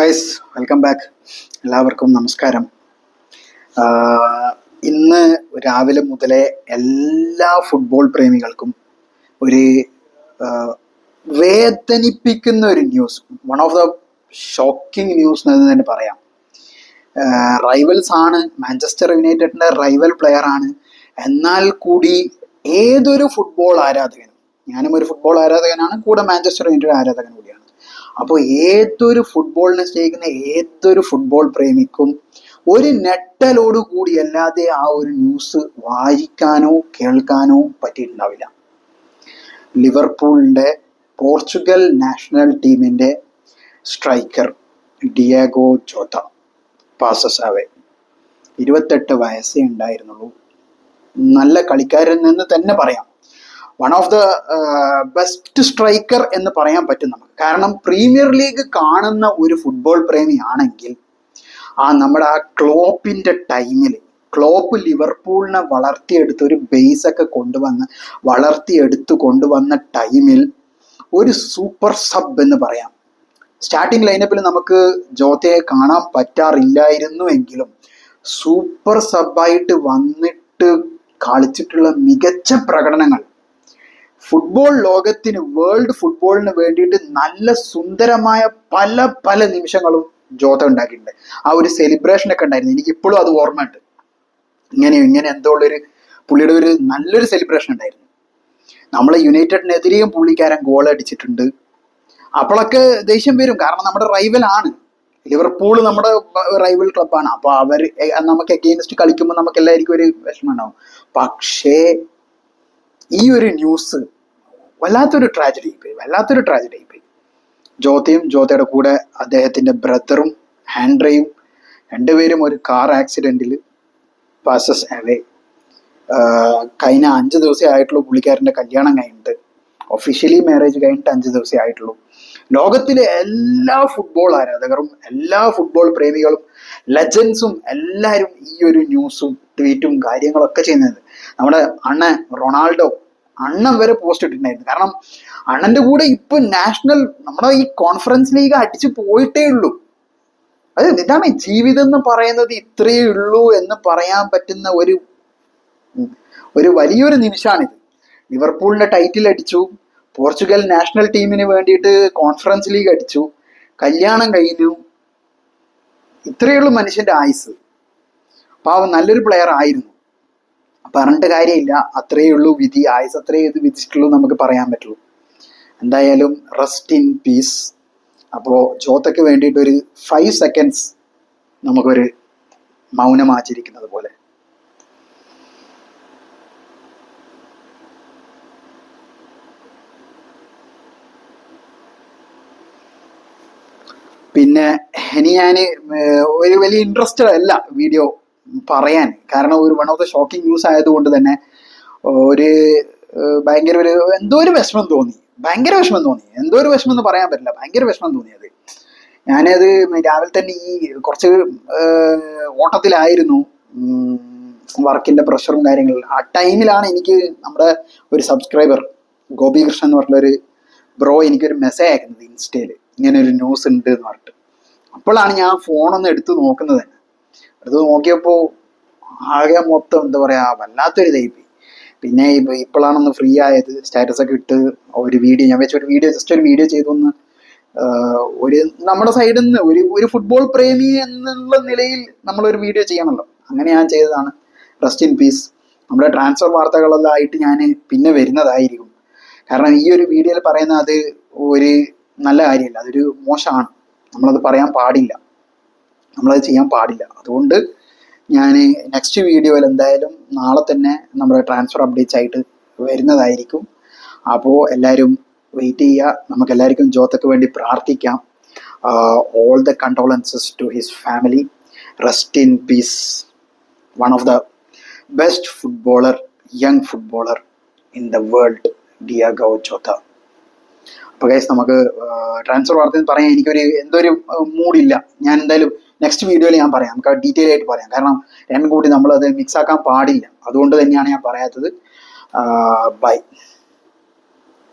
Guys, welcome back. എല്ലാവർക്കും നമസ്കാരം. ഇന്ന് രാവിലെ മുതലേ എല്ലാ ഫുട്ബോൾ പ്രേമികൾക്കും ഒരു വേദനിപ്പിക്കുന്ന ഒരു news, one of the shocking news എന്ന് തന്നെ പറയാം. റൈവൽസ് ആണ്, മാഞ്ചസ്റ്റർ യുണൈറ്റഡിൻ്റെ റൈവൽ പ്ലെയർ ആണ്. എന്നാൽ കൂടി ഏതൊരു ഫുട്ബോൾ ആരാധകനും, ഞാനും ഒരു ഫുട്ബോൾ ആരാധകനാണ്, കൂടെ മാഞ്ചസ്റ്റർ യുണൈറ്റഡ് ആരാധകൻ കൂടിയാണ്. അപ്പോൾ ഏതൊരു ഫുട്ബോളിനെ സ്നേഹിക്കുന്ന ഏതൊരു ഫുട്ബോൾ പ്രേമിക്കും ഒരു നെട്ടലോട് കൂടി അല്ലാതെ ആ ഒരു ന്യൂസ് വായിക്കാനോ കേൾക്കാനോ പറ്റിയിട്ടുണ്ടാവില്ല. ലിവർപൂളിൻ്റെ പോർച്ചുഗൽ നാഷണൽ ടീമിൻ്റെ സ്ട്രൈക്കർ ഡിയാഗോ ജോത്ത പാസസ് അവേ. 28 വയസ്സേ ഉണ്ടായിരുന്നുള്ളൂ. നല്ല കളിക്കാരൻ എന്ന് തന്നെ പറയാം. One of the best striker എന്ന് പറയാൻ പറ്റും നമുക്ക്. കാരണം പ്രീമിയർ ലീഗ് കാണുന്ന ഒരു ഫുട്ബോൾ പ്രേമിയാണെങ്കിൽ നമ്മുടെ ക്ലോപ്പിൻ്റെ ടൈമിൽ, ക്ലോപ്പ് ലിവർപൂളിനെ വളർത്തിയെടുത്ത് ഒരു ബേസൊക്കെ കൊണ്ടുവന്ന ടൈമിൽ ഒരു സൂപ്പർ സബ് എന്ന് പറയാം. സ്റ്റാർട്ടിംഗ് ലൈനപ്പിൽ നമുക്ക് ജോത്തയെ കാണാൻ പറ്റാറില്ലായിരുന്നു എങ്കിലും സൂപ്പർ സബായിട്ട് വന്നിട്ട് കളിച്ചിട്ടുള്ള മികച്ച പ്രകടനങ്ങൾ ഫുട്ബോൾ ലോകത്തിന്, വേൾഡ് ഫുട്ബോളിന് വേണ്ടിയിട്ട് നല്ല സുന്ദരമായ പല നിമിഷങ്ങളും ജോത്ത ഉണ്ടാക്കിയിട്ടുണ്ട്. ആ ഒരു സെലിബ്രേഷനൊക്കെ ഉണ്ടായിരുന്നു, എനിക്കിപ്പോഴും അത് ഓർമ്മയുണ്ട്. ഇങ്ങനെ എന്തോ ഉള്ളൊരു പുള്ളിയുടെ ഒരു നല്ലൊരു സെലിബ്രേഷൻ ഉണ്ടായിരുന്നു. നമ്മളെ യുണൈറ്റഡിനെതിരെയും പുള്ളിക്കാരൻ ഗോൾ അടിച്ചിട്ടുണ്ട്. അപ്പോഴൊക്കെ ദേഷ്യം വരും, കാരണം നമ്മുടെ റൈവലാണ് ലിവർപൂൾ, നമ്മുടെ റൈവൽ ക്ലബ്ബാണ്. അപ്പോൾ അവർ നമുക്ക് അഗെയിൻസ്റ്റ് കളിക്കുമ്പോൾ നമുക്ക് എല്ലാവർക്കും ഒരു വിഷമം ഉണ്ടാവും. പക്ഷേ ഈ ഒരു ന്യൂസ് വല്ലാത്തൊരു ട്രാജഡി ആയിപ്പോയി. ജോത്തയും ജോത്തയുടെ കൂടെ അദ്ദേഹത്തിൻ്റെ ബ്രദറും ആൻഡ്രയും രണ്ടുപേരും ഒരു കാർ ആക്സിഡൻറ്റിൽ പാസസ് അവേ. കഴിഞ്ഞ 5 ദിവസമേ ആയിട്ടുള്ളൂ പുള്ളിക്കാരൻ്റെ കല്യാണം കഴിഞ്ഞിട്ട്. ഒഫീഷ്യലി മാരേജ് കഴിഞ്ഞിട്ട് 5 ദിവസമേ ആയിട്ടുള്ളൂ. ലോകത്തിലെ എല്ലാ ഫുട്ബോൾ ആരാധകരും, എല്ലാ ഫുട്ബോൾ പ്രേമികളും, ലെജൻസും എല്ലാവരും ഈ ഒരു ന്യൂസും ട്വീറ്റും കാര്യങ്ങളൊക്കെ ചെയ്യുന്നത്. നമ്മുടെ അണ്ണൻ റൊണാൾഡോ, അണ്ണൻ വരെ പോസ്റ്റ് ഇട്ടിട്ടുണ്ടായിരുന്നു. കാരണം അണ്ണൻ്റെ കൂടെ ഇപ്പൊ നാഷണൽ നമ്മുടെ ഈ കോൺഫറൻസ് ലീഗ് അടിച്ചു പോയിട്ടേ ഉള്ളൂ. അത് ഇതാണ് ജീവിതം എന്ന് പറയുന്നത്, ഇത്രയേ ഉള്ളൂ എന്ന് പറയാൻ പറ്റുന്ന ഒരു വലിയൊരു നിമിഷമാണിത്. ലിവർപൂളിന്റെ ടൈറ്റിൽ അടിച്ചു, പോർച്ചുഗൽ നാഷണൽ ടീമിന് വേണ്ടിയിട്ട് കോൺഫറൻസ് ലീഗ് അടിച്ചു, കല്യാണം കഴിഞ്ഞു. ഇത്രയേ ഉള്ളൂ മനുഷ്യന്റെ ആയുസ്. പാവം നല്ലൊരു പ്ലെയർ ആയിരുന്നു, പറഞ്ഞിട്ട് കാര്യമില്ല. അത്രയേ ഉള്ളൂ വിധി, ആയുസ് അത്രയേ ഇത് വിധിച്ചിട്ടുള്ളൂ നമുക്ക് പറയാൻ പറ്റുള്ളൂ. എന്തായാലും റെസ്റ്റ് ഇൻ പീസ്. അപ്പോൾ ജോത്തയ്ക്ക് വേണ്ടിയിട്ട് ഒരു 5 സെക്കൻഡ്സ് നമുക്കൊരു മൗനം ആചരിക്കുന്നത് പോലെ. പിന്നെ ഇനി ഞാൻ ഒരു വലിയ ഇൻട്രസ്റ്റഡ് അല്ല വീഡിയോ പറയാൻ, കാരണം ഒരു one of the shocking news ആയതുകൊണ്ട് തന്നെ ഭയങ്കര എന്തോ ഒരു വിഷമം തോന്നി. എന്തോ ഒരു വിഷമം എന്ന് പറയാൻ പറ്റില്ല, ഭയങ്കര വിഷമം തോന്നിയത്. ഞാനത് രാവിലെ തന്നെ ഈ കുറച്ച് ഓട്ടത്തിലായിരുന്നു, വർക്കിന്റെ പ്രഷറും കാര്യങ്ങളും. ആ ടൈമിലാണ് എനിക്ക് നമ്മുടെ ഒരു സബ്സ്ക്രൈബർ ഗോപി കൃഷ്ണൻ എന്ന് പറഞ്ഞൊരു ബ്രോ എനിക്കൊരു മെസ്സേജ് അയക്കുന്നത് ഇൻസ്റ്റയിൽ, ഇങ്ങനെ ഒരു ന്യൂസ് ഉണ്ട് എന്ന് പറഞ്ഞിട്ട്. അപ്പോഴാണ് ഞാൻ ഫോണൊന്ന് എടുത്ത് നോക്കുന്നത് തന്നെ. എടുത്ത് നോക്കിയപ്പോൾ ആകെ മൊത്തം എന്താ പറയുക, വല്ലാത്തൊരു ഇതായിപ്പോയി. പിന്നെ ഇപ്പോഴാണൊന്ന് ഫ്രീ ആയത്, സ്റ്റാറ്റസ് ഒക്കെ ഇട്ട് ഒരു വീഡിയോ, ഞാൻ വെച്ച ജസ്റ്റ് ഒരു വീഡിയോ ചെയ്തൊന്ന് നമ്മുടെ സൈഡിൽ നിന്ന് ഒരു ഫുട്ബോൾ പ്രേമി എന്നുള്ള നിലയിൽ നമ്മളൊരു വീഡിയോ ചെയ്യണമല്ലോ, അങ്ങനെ ഞാൻ ചെയ്തതാണ്. Rest in piece. നമ്മുടെ ട്രാൻസ്ഫർ വാർത്തകളെല്ലാം ആയിട്ട് ഞാൻ പിന്നെ വരുന്നതായിരിക്കും. കാരണം ഈ ഒരു വീഡിയോയിൽ പറയുന്ന അത് ഒരു നല്ല കാര്യമല്ല, അതൊരു മോശമാണ്. നമ്മളത് പറയാൻ പാടില്ല, നമ്മളത് ചെയ്യാൻ പാടില്ല. അതുകൊണ്ട് ഞാൻ നെക്സ്റ്റ് വീഡിയോയിൽ എന്തായാലും നാളെ തന്നെ നമ്മുടെ ട്രാൻസ്ഫർ അപ്ഡേറ്റ്സ് ആയിട്ട് വരുന്നതായിരിക്കും. അപ്പോൾ എല്ലാവരും വെയിറ്റ് ചെയ്യുക. നമുക്ക് എല്ലാവർക്കും ജോത്തക്ക് വേണ്ടി പ്രാർത്ഥിക്കാം. All the condolences to his family. Rest in peace. One of the best footballer, young footballer in the world, Diogo Jota. അപ്പോൾ ഗൈസ്, നമുക്ക് ട്രാൻസ്ഫർ വാർത്തയിൽ പറയാൻ എന്തോ ഒരു മൂഡില്ല. ഞാൻ എന്തായാലും നെക്സ്റ്റ് വീഡിയോയിൽ ഞാൻ പറയാം, നമുക്ക് ഡീറ്റെയിൽ ആയിട്ട് പറയാം. കാരണം രണ്ടും കൂടി നമ്മളത് മിക്സ് ആക്കാൻ പാടില്ല, അതുകൊണ്ട് തന്നെയാണ് ഞാൻ പറയാത്തത്. ബൈ.